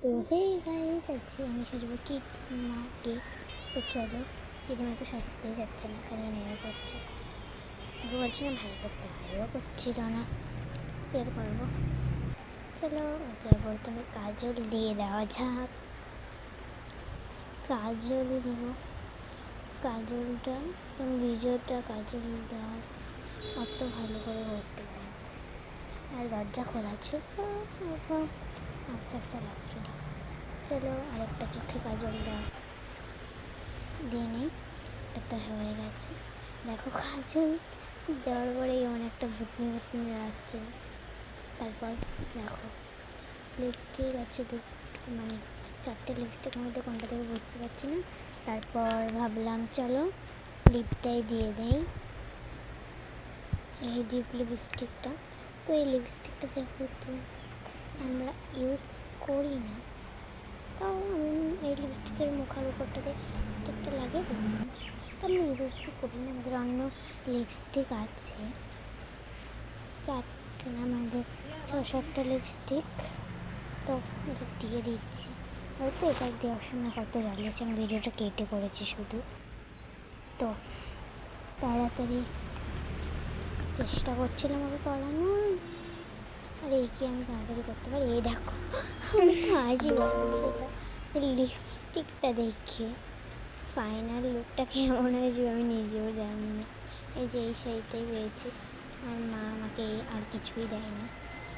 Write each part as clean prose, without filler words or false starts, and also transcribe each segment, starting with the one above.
তো hey guys, আজকে আমি সাজবো কিটিমাকে। তো চলো, কিটিমা তো সাজতেই যাচ্ছে না, খালি নেমে পড়ছে। ওকে বলছি না ভাই করতে, ভাইও করছিল না, বের করবো। চলো ওকে বলতে আমি কাজল দিয়ে দেওয়া যাক। কাজল দিব, কাজলটা তুমি ভিডিওটা কাজল দাও, অত ভালো করে করতে পারি। আর দরজা খোলা ছিল, আফসা লাগছিল। চলো আরেকটা চোখে কাজল দাও দিয়ে নিই। এটা হয়ে গেছে, দেখো কাজল দেওয়ার পরেই অনেকটা ভুতনি ভুতনি লাগছে। তারপর দেখো লিপস্টিক আছে মানে 4টে লিপস্টিকের মধ্যে কোনটা থেকে বুঝতে পারছি না। তারপর ভাবলাম চলো লিপটাই দিয়ে দেই, এই ডিপ লিপস্টিকটা। তো এই লিপস্টিকটা যেহেতু আমরা ইউজ করি না, তাও আমি এই লিপস্টিকের মুখের উপরটাতে লিপস্টিকটা লাগিয়ে দিই। আমি ইউজও করি না, আমাদের অন্য লিপস্টিক আছে 4টে না, আমাদের 6-7টা লিপস্টিক। তো এটা দিয়ে দিচ্ছি, হয়তো এটা দেওয়ার সময় কত জ্বালিয়েছে, আমি ভিডিওটা কেটে করেছি শুধু। তো তাড়াতাড়ি চেষ্টা করছিলাম ওকে করানোর, আর এই কি আমি তাড়াতাড়ি করতে পারি। এই দেখো আমি তো আজই বলছিলাম লিপস্টিকটা দেখে ফাইনাল লুকটা কেমন হয়েছিল আমি নিজেও জানি না। এই যে এই শাড়িটাই পেয়েছি, আর মা আমাকে আর কিছুই দেয়নি।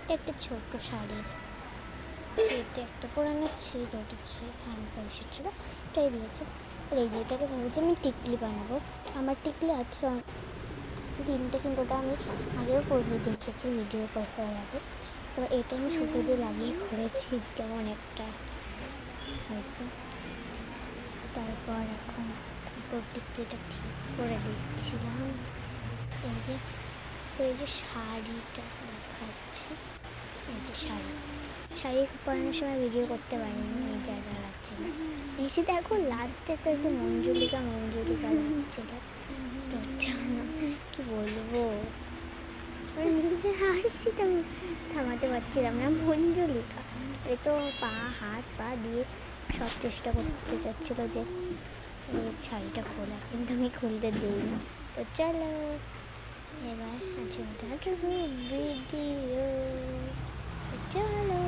এটা একটা ছোটো শাড়ির, এটা একটা পুরানো ছিল, ওটা হ্যান্ড পয়সা ছিল, এটাই দিয়েছে। আর এই যে এটাকে ভেবেছি আমি টিকলি বানাবো। আমার টিকলি আছে 3টে, কিন্তু ওটা আমি আগেও পরিয়ে দেখেছি ভিডিও করার আগে। তো এটা আমি সুতো দিয়ে লাগিয়ে করেছি, কেমন একটা হয়েছে। তারপর এখন টিকলিটা ঠিক করে দিচ্ছিলাম। এই যে শাড়িটা দেখাচ্ছে, এই যে শাড়ি পরানোর সময় ভিডিও করতে পারিনি, এই যা লাগছিল। এসে দেখো লাস্টে তো একটু মঞ্জুলিকা লাগছিল। তো জানো কি বলবো, নিজের হাসিটা থামাতে পারছিলাম না। মঞ্জুলিকা এ তো হাত পা দিয়ে সব চেষ্টা করতে চাচ্ছিলো যে এই শাড়িটা খোলার, কিন্তু আমি খুলতে দিইনি। তো চলো এবার আছে ভিডিও, চলো।